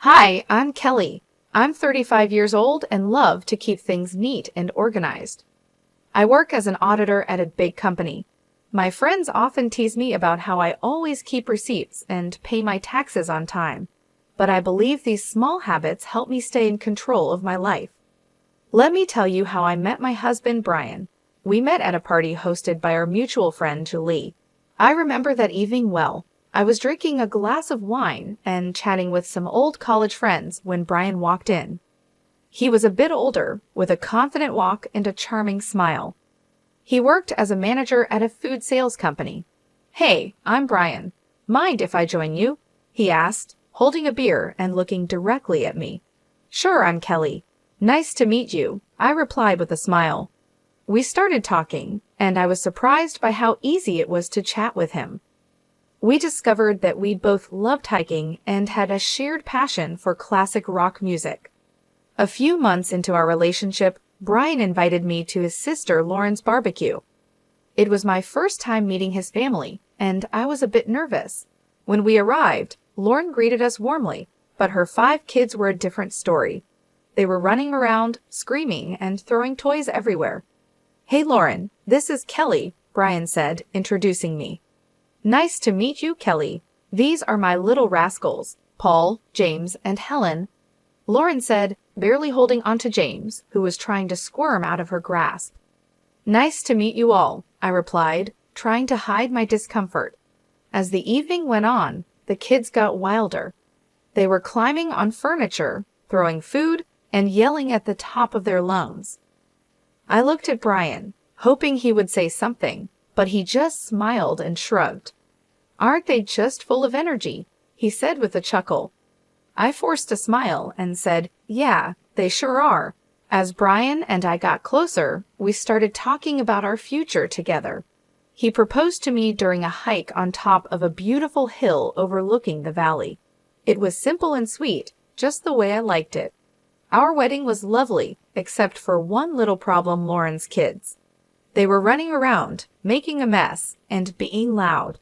Hi, I'm Kelly. I'm 35 years old and love to keep things neat and organized. I work as an auditor at a big company. My friends often tease me about how I always keep receipts and pay my taxes on time, but I believe these small habits help me stay in control of my life. Let me tell you how I met my husband, Brian. We met at a party hosted by our mutual friend, Julie. I remember that evening well. I was drinking a glass of wine and chatting with some old college friends when Brian walked in. He was a bit older, with a confident walk and a charming smile. He worked as a manager at a food sales company. "Hey, I'm Brian. Mind if I join you?" he asked, holding a beer and looking directly at me. "Sure, I'm Kelly. Nice to meet you," I replied with a smile. We started talking, and I was surprised by how easy it was to chat with him. We discovered that we both loved hiking and had a shared passion for classic rock music. A few months into our relationship, Brian invited me to his sister Lauren's barbecue. It was my first time meeting his family, and I was a bit nervous. When we arrived, Lauren greeted us warmly, but her 5 kids were a different story. They were running around, screaming, and throwing toys everywhere. "Hey Lauren, this is Kelly," Brian said, introducing me. "Nice to meet you, Kelly. These are my little rascals, Paul, James, and Helen," Lauren said, barely holding onto James, who was trying to squirm out of her grasp. "Nice to meet you all," I replied, trying to hide my discomfort. As the evening went on, the kids got wilder. They were climbing on furniture, throwing food, and yelling at the top of their lungs. I looked at Brian, hoping he would say something, but he just smiled and shrugged. "Aren't they just full of energy?" he said with a chuckle. I forced a smile and said, "Yeah, they sure are." As Brian and I got closer, we started talking about our future together. He proposed to me during a hike on top of a beautiful hill overlooking the valley. It was simple and sweet, just the way I liked it. Our wedding was lovely, except for one little problem: Lauren's kids. They were running around, making a mess, and being loud.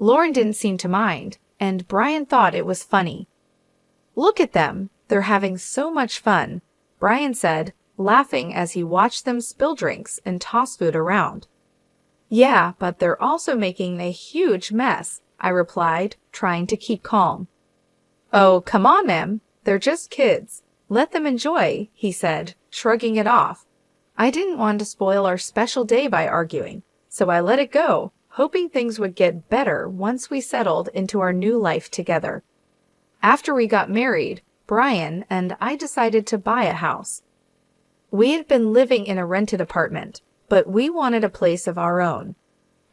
Lauren didn't seem to mind, and Brian thought it was funny. "Look at them, they're having so much fun," Brian said, laughing as he watched them spill drinks and toss food around. "Yeah, but they're also making a huge mess," I replied, trying to keep calm. "Oh, come on, Em, they're just kids. Let them enjoy," he said, shrugging it off. I didn't want to spoil our special day by arguing, so I let it go, hoping things would get better once we settled into our new life together. After we got married, Brian and I decided to buy a house. We had been living in a rented apartment, but we wanted a place of our own.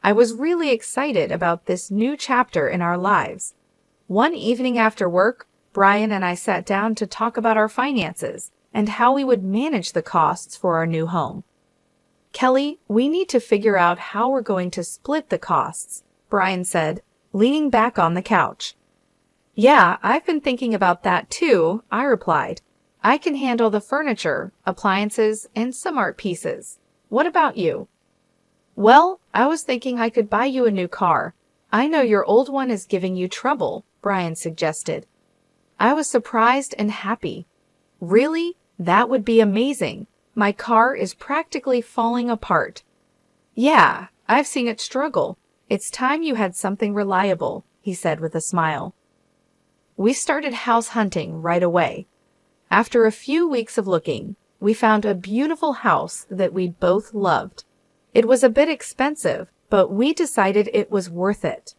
I was really excited about this new chapter in our lives. One evening after work, Brian and I sat down to talk about our finances and how we would manage the costs for our new home. "Kelly, we need to figure out how we're going to split the costs," Brian said, leaning back on the couch. "Yeah, I've been thinking about that too," I replied. "I can handle the furniture, appliances, and some art pieces. What about you?" "Well, I was thinking I could buy you a new car. I know your old one is giving you trouble," Brian suggested. I was surprised and happy. "Really? That would be amazing. My car is practically falling apart." "Yeah, I've seen it struggle. It's time you had something reliable," he said with a smile. We started house hunting right away. After a few weeks of looking, we found a beautiful house that we both loved. It was a bit expensive, but we decided it was worth it.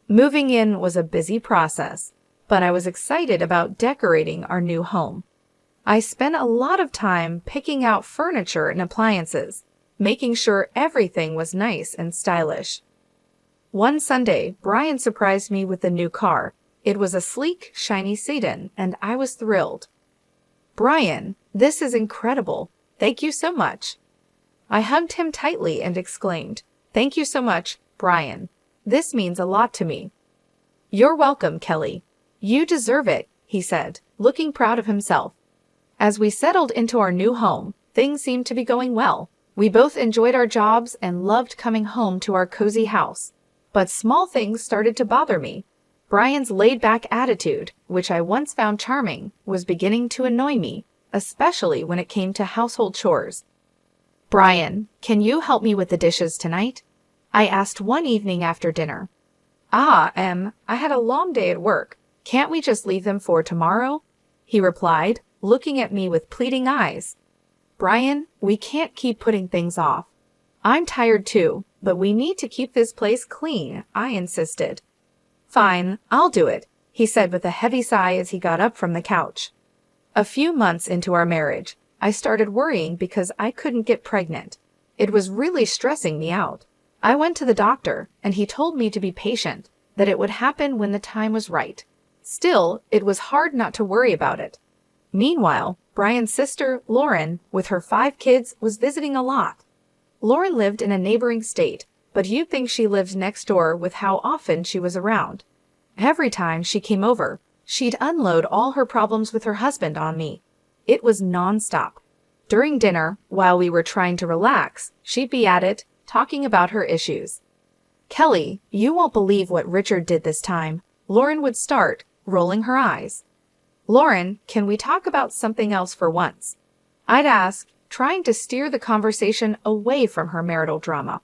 Moving in was a busy process, but I was excited about decorating our new home. I spent a lot of time picking out furniture and appliances, making sure everything was nice and stylish. One Sunday, Brian surprised me with a new car. It was a sleek, shiny sedan, and I was thrilled. "Brian, this is incredible. Thank you so much." I hugged him tightly and exclaimed, "Thank you so much, Brian. This means a lot to me." "You're welcome, Kelly. You deserve it," he said, looking proud of himself. As we settled into our new home, things seemed to be going well. We both enjoyed our jobs and loved coming home to our cozy house. But small things started to bother me. Brian's laid-back attitude, which I once found charming, was beginning to annoy me, especially when it came to household chores. "Brian, can you help me with the dishes tonight?" I asked one evening after dinner. I had a long day at work. Can't we just leave them for tomorrow?" he replied, looking at me with pleading eyes. "Brian, we can't keep putting things off. I'm tired too, but we need to keep this place clean," I insisted. "Fine, I'll do it," he said with a heavy sigh as he got up from the couch. A few months into our marriage, I started worrying because I couldn't get pregnant. It was really stressing me out. I went to the doctor, and he told me to be patient, that it would happen when the time was right. Still, it was hard not to worry about it. Meanwhile, Brian's sister, Lauren, with her 5 kids, was visiting a lot. Lauren lived in a neighboring state, but you'd think she lived next door with how often she was around. Every time she came over, she'd unload all her problems with her husband on me. It was nonstop. During dinner, while we were trying to relax, she'd be at it, talking about her issues. "Kelly, you won't believe what Richard did this time," Lauren would start, rolling her eyes. "Lauren, can we talk about something else for once?" I'd ask, trying to steer the conversation away from her marital drama.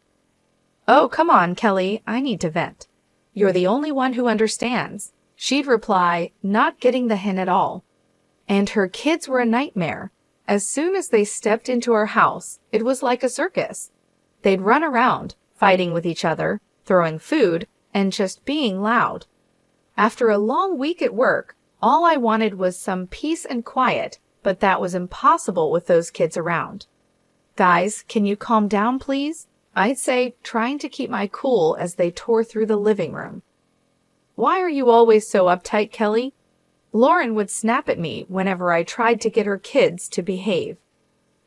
"Oh, come on, Kelly, I need to vent." "You're the only one who understands," she'd reply, not getting the hint at all. And her kids were a nightmare. As soon as they stepped into our house, it was like a circus. They'd run around, fighting with each other, throwing food, and just being loud. After a long week at work, all I wanted was some peace and quiet, but that was impossible with those kids around. "Guys, can you calm down, please?" I'd say, trying to keep my cool as they tore through the living room. "Why are you always so uptight, Kelly?" Lauren would snap at me whenever I tried to get her kids to behave.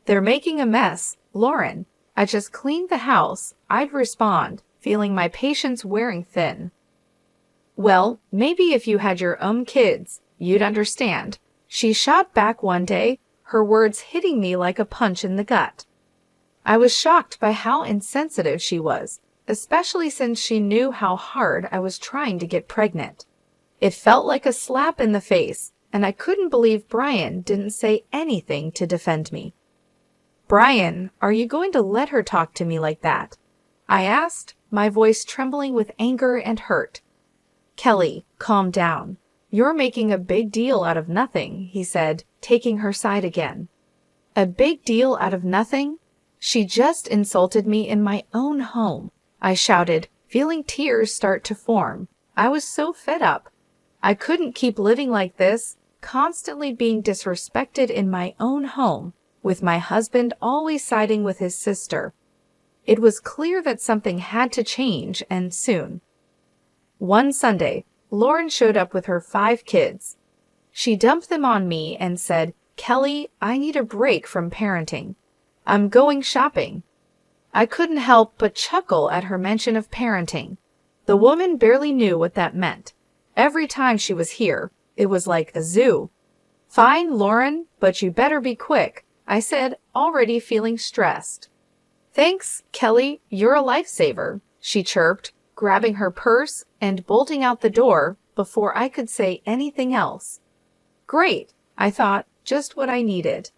"They're making a mess, Lauren. I just cleaned the house," I'd respond, feeling my patience wearing thin. "Well, maybe if you had your own kids, you'd understand," she shot back one day, her words hitting me like a punch in the gut. I was shocked by how insensitive she was, especially since she knew how hard I was trying to get pregnant. It felt like a slap in the face, and I couldn't believe Brian didn't say anything to defend me. "Brian, are you going to let her talk to me like that?" I asked, my voice trembling with anger and hurt. "Kelly, calm down. You're making a big deal out of nothing," he said, taking her side again. "A big deal out of nothing? She just insulted me in my own home," I shouted, feeling tears start to form. I was so fed up. I couldn't keep living like this, constantly being disrespected in my own home, with my husband always siding with his sister. It was clear that something had to change, and soon. One Sunday, Lauren showed up with her 5 kids. She dumped them on me and said, "Kelly, I need a break from parenting. I'm going shopping." I couldn't help but chuckle at her mention of parenting. The woman barely knew what that meant. Every time she was here, it was like a zoo. "Fine, Lauren, but you better be quick," I said, already feeling stressed. "Thanks, Kelly, you're a lifesaver," she chirped, grabbing her purse and bolting out the door before I could say anything else. Great, I thought, just what I needed.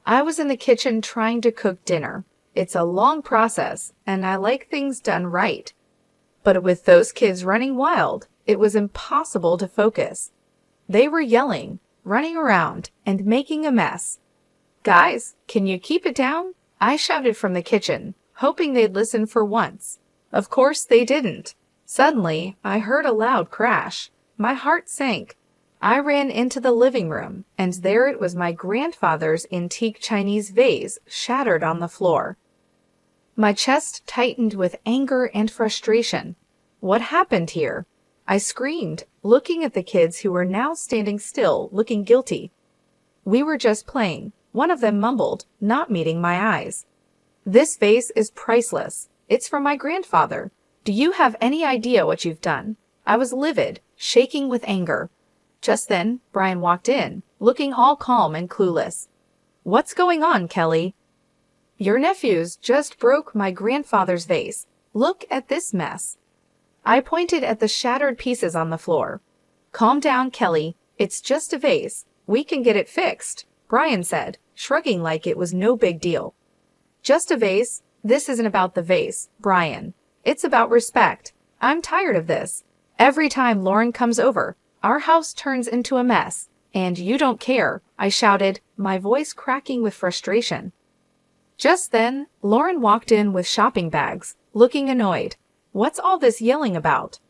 I was in the kitchen trying to cook dinner. It's a long process, and I like things done right. But with those kids running wild, it was impossible to focus. They were yelling, running around, and making a mess. "Guys, can you keep it down?" I shouted from the kitchen, hoping they'd listen for once. Of course they didn't. Suddenly, I heard a loud crash. My heart sank. I ran into the living room, and there it was, my grandfather's antique Chinese vase shattered on the floor. My chest tightened with anger and frustration. What happened here? I screamed, looking at the kids who were now standing still, looking guilty. "We were just playing," one of them mumbled, not meeting my eyes. "This vase is priceless. It's from my grandfather. Do you have any idea what you've done?" I was livid, shaking with anger. Just then, Brian walked in, looking all calm and clueless. "What's going on, Kelly?" "Your nephews just broke my grandfather's vase. Look at this mess." I pointed at the shattered pieces on the floor. Calm down, Kelly. It's just a vase. We can get it fixed, Brian said, shrugging like it was no big deal. Just a vase? This isn't about the vase, Brian. It's about respect. I'm tired of this. Every time Lauren comes over, our house turns into a mess. And you don't care, I shouted, my voice cracking with frustration. Just then, Lauren walked in with shopping bags, looking annoyed. What's all this yelling about?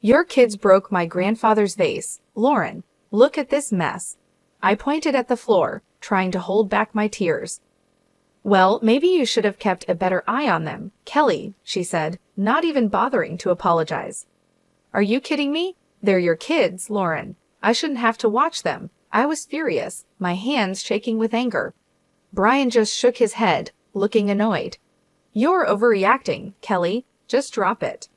Your kids broke my grandfather's vase. Lauren, look at this mess. I pointed at the floor, trying to hold back my tears. Well, maybe you should have kept a better eye on them, Kelly, she said, not even bothering to apologize. Are you kidding me? They're your kids, Lauren. I shouldn't have to watch them. I was furious, my hands shaking with anger. Brian just shook his head, looking annoyed. You're overreacting, Kelly. Just drop it.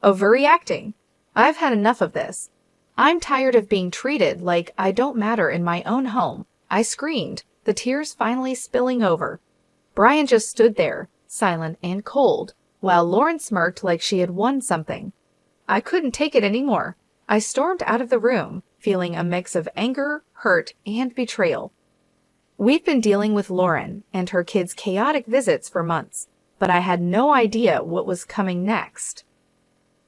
Overreacting? I've had enough of this. I'm tired of being treated like I don't matter in my own home, I screamed, the tears finally spilling over. Brian just stood there, silent and cold, while Lauren smirked like she had won something. I couldn't take it anymore. I stormed out of the room, feeling a mix of anger, hurt, and betrayal. We've been dealing with Lauren and her kids' chaotic visits for months, but I had no idea what was coming next.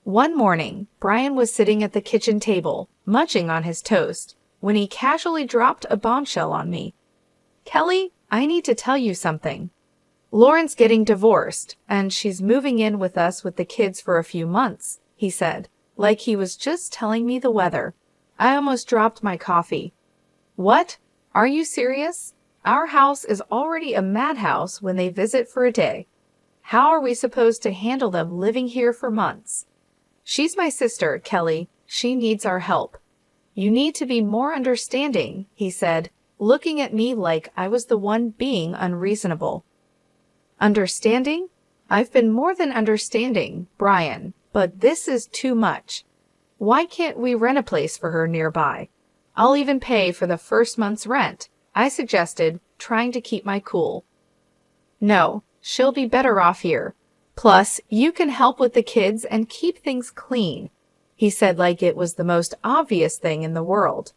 One morning, Brian was sitting at the kitchen table, munching on his toast, when he casually dropped a bombshell on me. Kelly, I need to tell you something. Lauren's getting divorced, and she's moving in with us with the kids for a few months, he said, like he was just telling me the weather. I almost dropped my coffee. What? Are you serious? Our house is already a madhouse when they visit for a day. How are we supposed to handle them living here for months? She's my sister, Kelly. She needs our help. You need to be more understanding, he said, looking at me like I was the one being unreasonable. Understanding? I've been more than understanding, Brian, but this is too much. Why can't we rent a place for her nearby? I'll even pay for the first month's rent, I suggested, trying to keep my cool. No, she'll be better off here. Plus, you can help with the kids and keep things clean, he said like it was the most obvious thing in the world.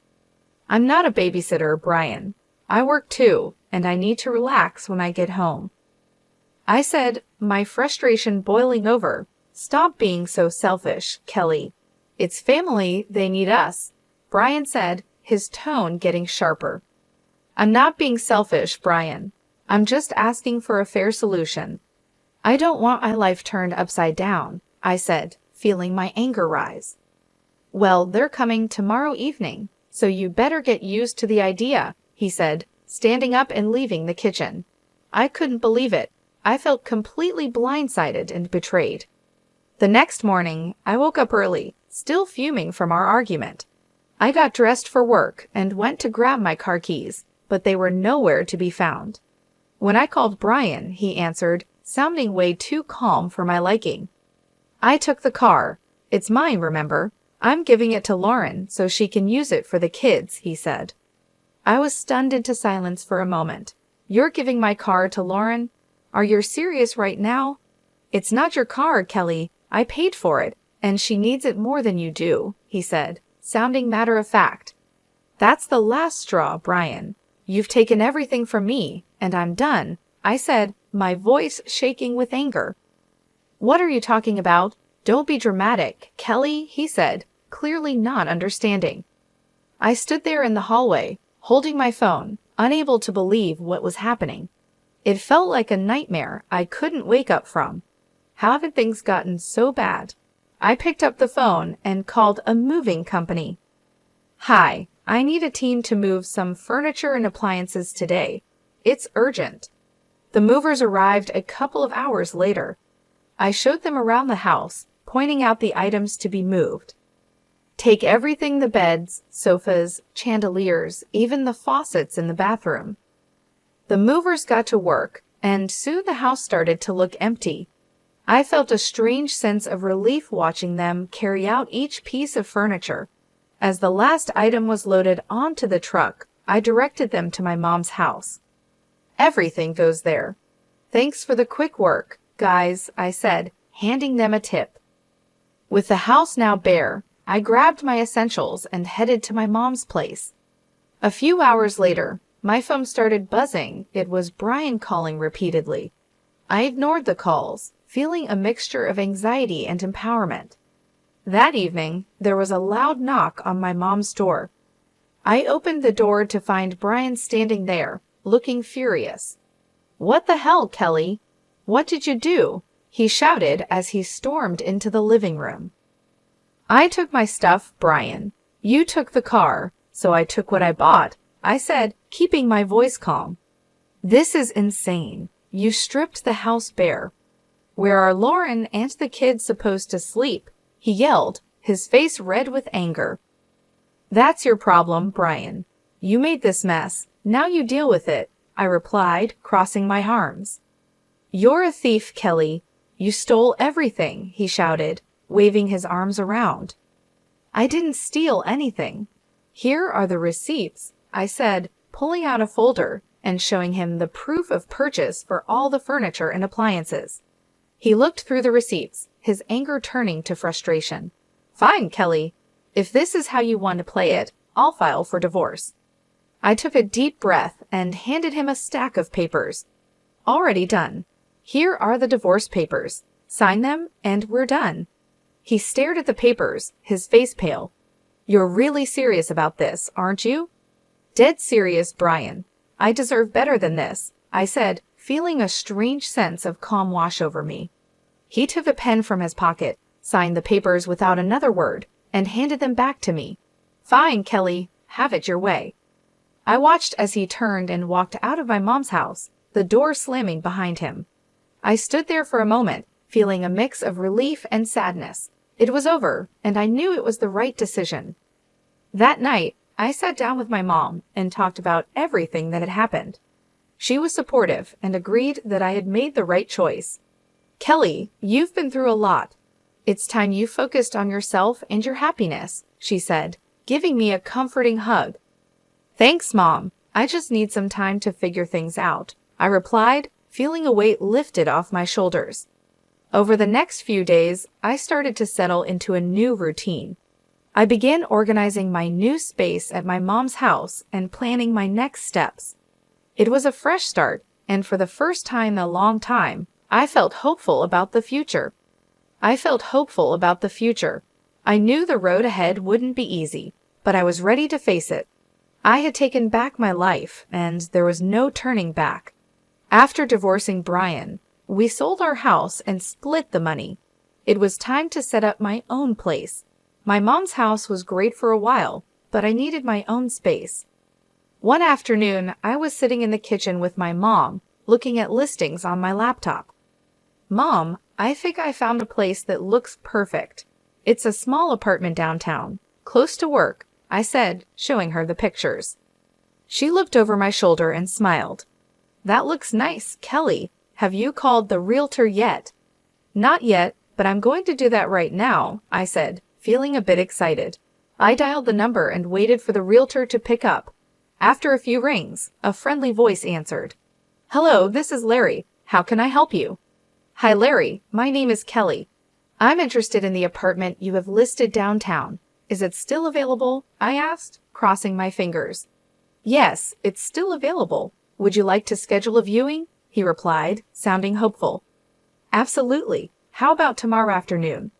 I'm not a babysitter, Brian. I work too, and I need to relax when I get home. I said, my frustration boiling over. Stop being so selfish, Kelly. It's family, they need us, Brian said, his tone getting sharper. I'm not being selfish, Brian. I'm just asking for a fair solution. I don't want my life turned upside down, I said, feeling my anger rise. Well, they're coming tomorrow evening, so you better get used to the idea, he said, standing up and leaving the kitchen. I couldn't believe it. I felt completely blindsided and betrayed. The next morning, I woke up early, still fuming from our argument. I got dressed for work and went to grab my car keys, but they were nowhere to be found. When I called Brian, he answered, sounding way too calm for my liking. I took the car. It's mine, remember? I'm giving it to Lauren so she can use it for the kids, he said. I was stunned into silence for a moment. You're giving my car to Lauren? Are you serious right now? It's not your car, Kelly. I paid for it, and she needs it more than you do, he said, sounding matter-of-fact. That's the last straw, Brian. You've taken everything from me, and I'm done, I said, my voice shaking with anger. What are you talking about? Don't be dramatic, Kelly, he said, clearly not understanding. I stood there in the hallway, holding my phone, unable to believe what was happening. It felt like a nightmare I couldn't wake up from. How had things gotten so bad? I picked up the phone and called a moving company. Hi, I need a team to move some furniture and appliances today. It's urgent. The movers arrived a couple of hours later. I showed them around the house, pointing out the items to be moved. Take everything, the beds, sofas, chandeliers, even the faucets in the bathroom. The movers got to work, and soon the house started to look empty. I felt a strange sense of relief watching them carry out each piece of furniture. As the last item was loaded onto the truck, I directed them to my mom's house. Everything goes there. Thanks for the quick work, guys, I said, handing them a tip. With the house now bare, I grabbed my essentials and headed to my mom's place. A few hours later, my phone started buzzing. It was Brian calling repeatedly. I ignored the calls, feeling a mixture of anxiety and empowerment. That evening, there was a loud knock on my mom's door. I opened the door to find Brian standing there, looking furious. "What the hell, Kelly? What did you do?" he shouted as he stormed into the living room. "I took my stuff, Brian. You took the car, so I took what I bought," I said, keeping my voice calm. "This is insane. You stripped the house bare. Where are Lauren and the kids supposed to sleep?" he yelled, his face red with anger. "That's your problem, Brian. You made this mess. Now you deal with it," I replied, crossing my arms. "You're a thief, Kelly. You stole everything," he shouted, waving his arms around. "I didn't steal anything. Here are the receipts," I said, pulling out a folder and showing him the proof of purchase for all the furniture and appliances. He looked through the receipts, his anger turning to frustration. "Fine, Kelly. If this is how you want to play it, I'll file for divorce." I took a deep breath and handed him a stack of papers. "Already done. Here are the divorce papers. Sign them, and we're done." He stared at the papers, his face pale. "You're really serious about this, aren't you?" "Dead serious, Brian. I deserve better than this," I said, feeling a strange sense of calm wash over me. He took a pen from his pocket, signed the papers without another word, and handed them back to me. "Fine, Kelly. Have it your way." I watched as he turned and walked out of my mom's house, the door slamming behind him. I stood there for a moment, feeling a mix of relief and sadness. It was over, and I knew it was the right decision. That night, I sat down with my mom and talked about everything that had happened. She was supportive and agreed that I had made the right choice. "Kelly, you've been through a lot. It's time you focused on yourself and your happiness," she said, giving me a comforting hug. "Thanks, Mom. I just need some time to figure things out," I replied, feeling a weight lifted off my shoulders. Over the next few days, I started to settle into a new routine. I began organizing my new space at my mom's house and planning my next steps. It was a fresh start, and for the first time in a long time, I felt hopeful about the future. I knew the road ahead wouldn't be easy, but I was ready to face it. I had taken back my life, and there was no turning back. After divorcing Brian, we sold our house and split the money. It was time to set up my own place. My mom's house was great for a while, but I needed my own space. One afternoon, I was sitting in the kitchen with my mom, looking at listings on my laptop. "Mom, I think I found a place that looks perfect. It's a small apartment downtown, close to work," I said, showing her the pictures. She looked over my shoulder and smiled. "That looks nice, Kelly. Have you called the realtor yet?" "Not yet, but I'm going to do that right now," I said, feeling a bit excited. I dialed the number and waited for the realtor to pick up. After a few rings, a friendly voice answered. "Hello, this is Larry. How can I help you?" "Hi, Larry. My name is Kelly. I'm interested in the apartment you have listed downtown. Is it still available?" I asked, crossing my fingers. "Yes, it's still available. Would you like to schedule a viewing?" he replied, sounding hopeful. "Absolutely. How about tomorrow afternoon?"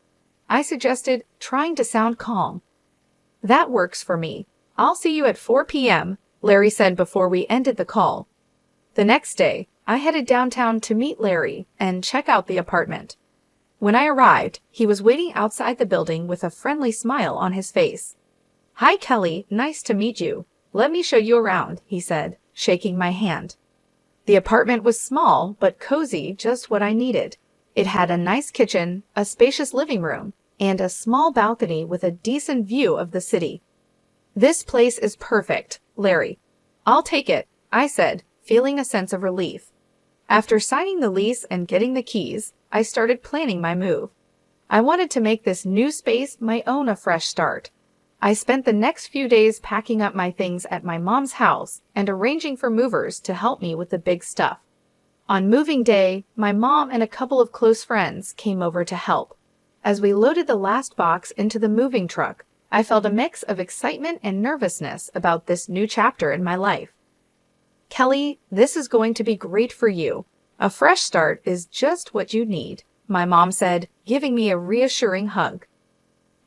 I suggested, trying to sound calm. "That works for me. I'll see you at 4 p.m., Larry said before we ended the call. The next day, I headed downtown to meet Larry and check out the apartment. When I arrived, he was waiting outside the building with a friendly smile on his face. "Hi, Kelly. Nice to meet you. Let me show you around," he said, shaking my hand. The apartment was small but cozy, just what I needed. It had a nice kitchen, a spacious living room, and a small balcony with a decent view of the city. "This place is perfect, Larry. I'll take it," I said, feeling a sense of relief. After signing the lease and getting the keys, I started planning my move. I wanted to make this new space my own, a fresh start. I spent the next few days packing up my things at my mom's house and arranging for movers to help me with the big stuff. On moving day, my mom and a couple of close friends came over to help. As we loaded the last box into the moving truck, I felt a mix of excitement and nervousness about this new chapter in my life. "Kelly, this is going to be great for you. A fresh start is just what you need," my mom said, giving me a reassuring hug.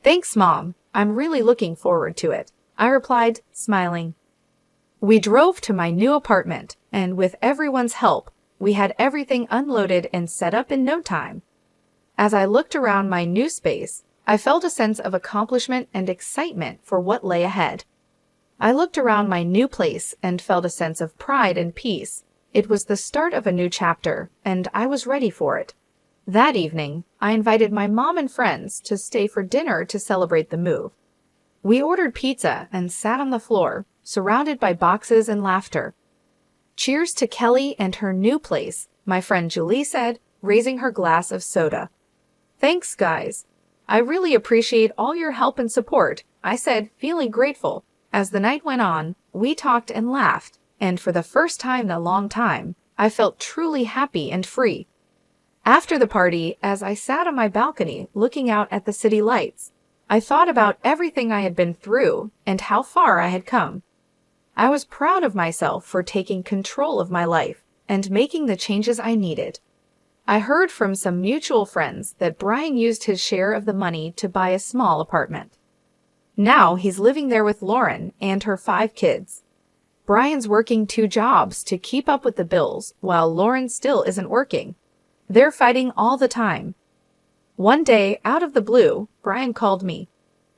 "Thanks, Mom. I'm really looking forward to it," I replied, smiling. We drove to my new apartment, and with everyone's help, we had everything unloaded and set up in no time. As I looked around my new space, I felt a sense of accomplishment and excitement for what lay ahead. I looked around my new place and felt a sense of pride and peace. It was the start of a new chapter, and I was ready for it. That evening, I invited my mom and friends to stay for dinner to celebrate the move. We ordered pizza and sat on the floor, surrounded by boxes and laughter. "Cheers to Kelly and her new place," my friend Julie said, raising her glass of soda. "Thanks, guys. I really appreciate all your help and support," I said, feeling grateful. As the night went on, we talked and laughed, and for the first time in a long time, I felt truly happy and free. After the party, as I sat on my balcony looking out at the city lights, I thought about everything I had been through and how far I had come. I was proud of myself for taking control of my life and making the changes I needed. I heard from some mutual friends that Brian used his share of the money to buy a small apartment. Now he's living there with Lauren and her 5 kids. Brian's working 2 jobs to keep up with the bills while Lauren still isn't working. They're fighting all the time. One day, out of the blue, Brian called me.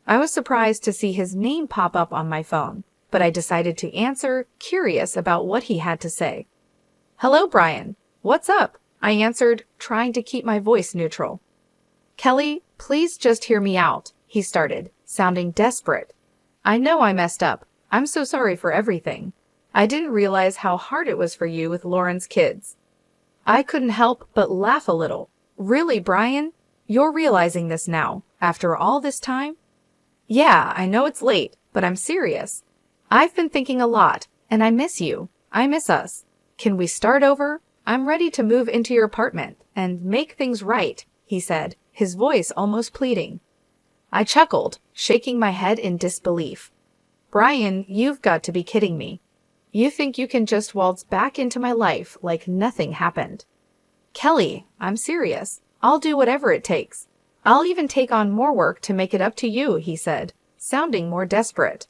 I was surprised to see his name pop up on my phone, but I decided to answer, curious about what he had to say. "Hello, Brian. What's up?" I answered, trying to keep my voice neutral. "Kelly, please just hear me out," he started, sounding desperate. "I know I messed up. I'm so sorry for everything. I didn't realize how hard it was for you with Lauren's kids." I couldn't help but laugh a little. "Really, Brian? You're realizing this now, after all this time?" "Yeah, I know it's late, but I'm serious. I've been thinking a lot, and I miss you. I miss us. Can we start over? I'm ready to move into your apartment and make things right," he said, his voice almost pleading. I chuckled, shaking my head in disbelief. "Brian, you've got to be kidding me. You think you can just waltz back into my life like nothing happened?" "Kelly, I'm serious. I'll do whatever it takes. I'll even take on more work to make it up to you," he said, sounding more desperate.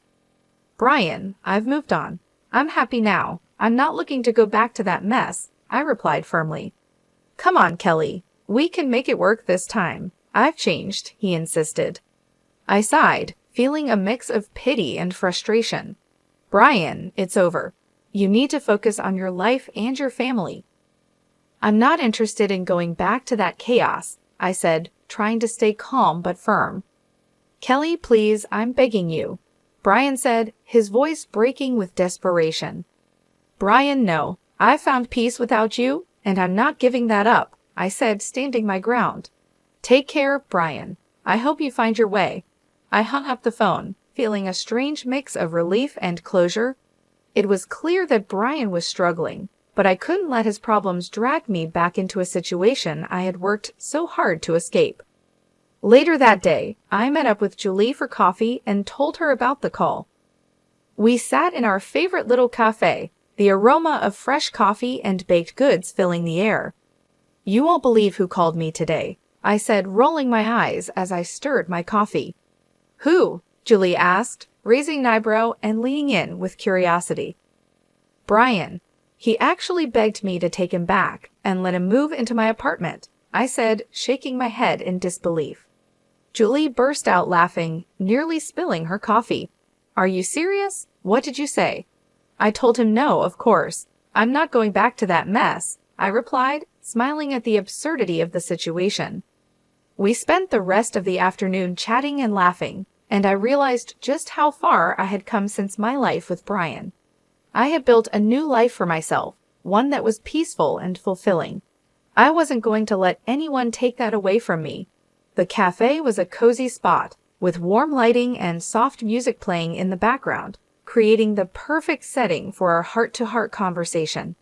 "Brian, I've moved on. I'm happy now. I'm not looking to go back to that mess," I replied firmly. "Come on, Kelly. We can make it work this time. I've changed," he insisted. I sighed, feeling a mix of pity and frustration. "Brian, it's over. You need to focus on your life and your family." "I'm not interested in going back to that chaos," I said, trying to stay calm but firm. "Kelly, please, I'm begging you," Brian said, his voice breaking with desperation. "Brian, no. I've found peace without you, and I'm not giving that up," I said, standing my ground. "Take care, Brian. I hope you find your way." I hung up the phone, feeling a strange mix of relief and closure. It was clear that Brian was struggling, but I couldn't let his problems drag me back into a situation I had worked so hard to escape. Later that day, I met up with Julie for coffee and told her about the call. We sat in our favorite little cafe, the aroma of fresh coffee and baked goods filling the air. "You won't believe who called me today," I said, rolling my eyes as I stirred my coffee. "Who?" Julie asked, raising an eyebrow and leaning in with curiosity. "Brian. He actually begged me to take him back and let him move into my apartment," I said, shaking my head in disbelief. Julie burst out laughing, nearly spilling her coffee. "Are you serious? What did you say?" I told him no, of course. "I'm not going back to that mess," I replied, smiling at the absurdity of the situation. We spent the rest of the afternoon chatting and laughing, and I realized just how far I had come since my life with Brian. I had built a new life for myself, one that was peaceful and fulfilling. I wasn't going to let anyone take that away from me. The cafe was a cozy spot, with warm lighting and soft music playing in the background, creating the perfect setting for our heart-to-heart conversation.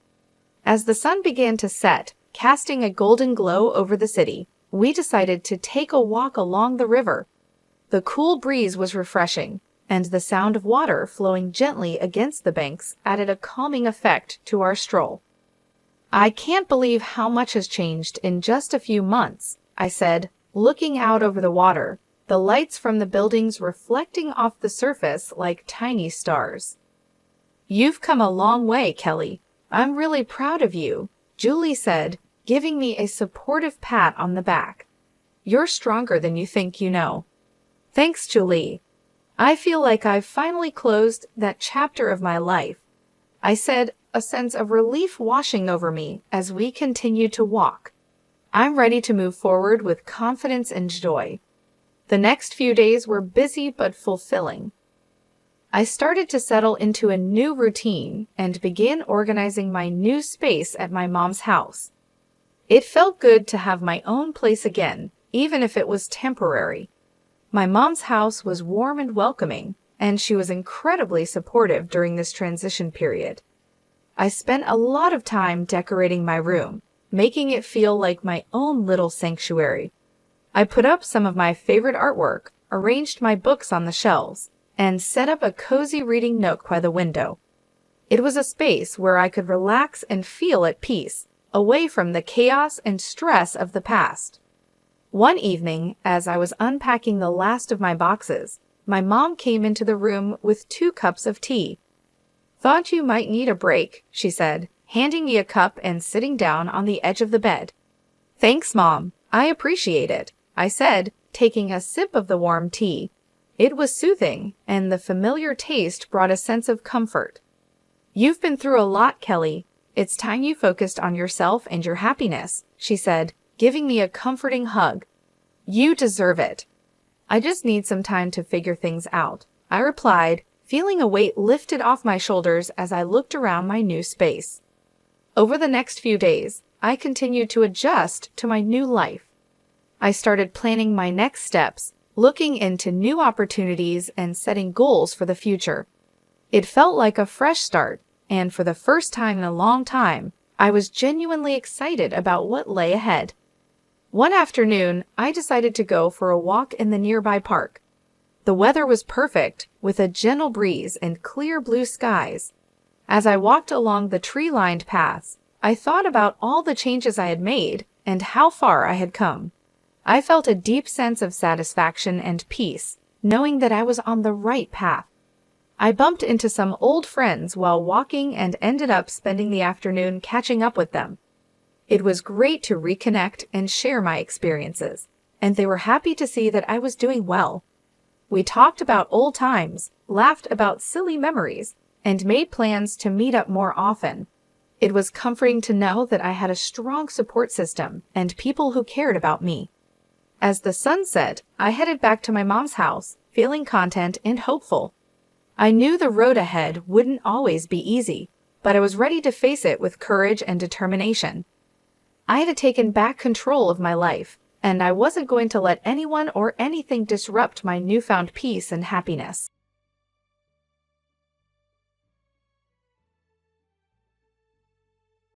As the sun began to set, casting a golden glow over the city, we decided to take a walk along the river. The cool breeze was refreshing, and the sound of water flowing gently against the banks added a calming effect to our stroll. "I can't believe how much has changed in just a few months," I said, looking out over the water, the lights from the buildings reflecting off the surface like tiny stars. "You've come a long way, Kelly. I'm really proud of you," Julie said, giving me a supportive pat on the back. "You're stronger than you think you know." "Thanks, Julie. I feel like I've finally closed that chapter of my life," I said, a sense of relief washing over me as we continued to walk. "I'm ready to move forward with confidence and joy." The next few days were busy but fulfilling. I started to settle into a new routine and began organizing my new space at my mom's house. It felt good to have my own place again, even if it was temporary. My mom's house was warm and welcoming, and she was incredibly supportive during this transition period. I spent a lot of time decorating my room, making it feel like my own little sanctuary. I put up some of my favorite artwork, arranged my books on the shelves, and set up a cozy reading nook by the window. It was a space where I could relax and feel at peace, away from the chaos and stress of the past. One evening, as I was unpacking the last of my boxes, my mom came into the room with 2 cups of tea. "Thought you might need a break," she said, handing me a cup and sitting down on the edge of the bed. "Thanks, Mom. I appreciate it," I said, taking a sip of the warm tea. It was soothing, and the familiar taste brought a sense of comfort. "You've been through a lot, Kelly. It's time you focused on yourself and your happiness," she said, giving me a comforting hug. "You deserve it." "I just need some time to figure things out," I replied, feeling a weight lifted off my shoulders as I looked around my new space. Over the next few days, I continued to adjust to my new life. I started planning my next steps, looking into new opportunities and setting goals for the future. It felt like a fresh start, and for the first time in a long time, I was genuinely excited about what lay ahead. One afternoon, I decided to go for a walk in the nearby park. The weather was perfect, with a gentle breeze and clear blue skies. As I walked along the tree-lined paths, I thought about all the changes I had made and how far I had come. I felt a deep sense of satisfaction and peace, knowing that I was on the right path. I bumped into some old friends while walking and ended up spending the afternoon catching up with them. It was great to reconnect and share my experiences, and they were happy to see that I was doing well. We talked about old times, laughed about silly memories, and made plans to meet up more often. It was comforting to know that I had a strong support system and people who cared about me. As the sun set, I headed back to my mom's house, feeling content and hopeful. I knew the road ahead wouldn't always be easy, but I was ready to face it with courage and determination. I had taken back control of my life, and I wasn't going to let anyone or anything disrupt my newfound peace and happiness.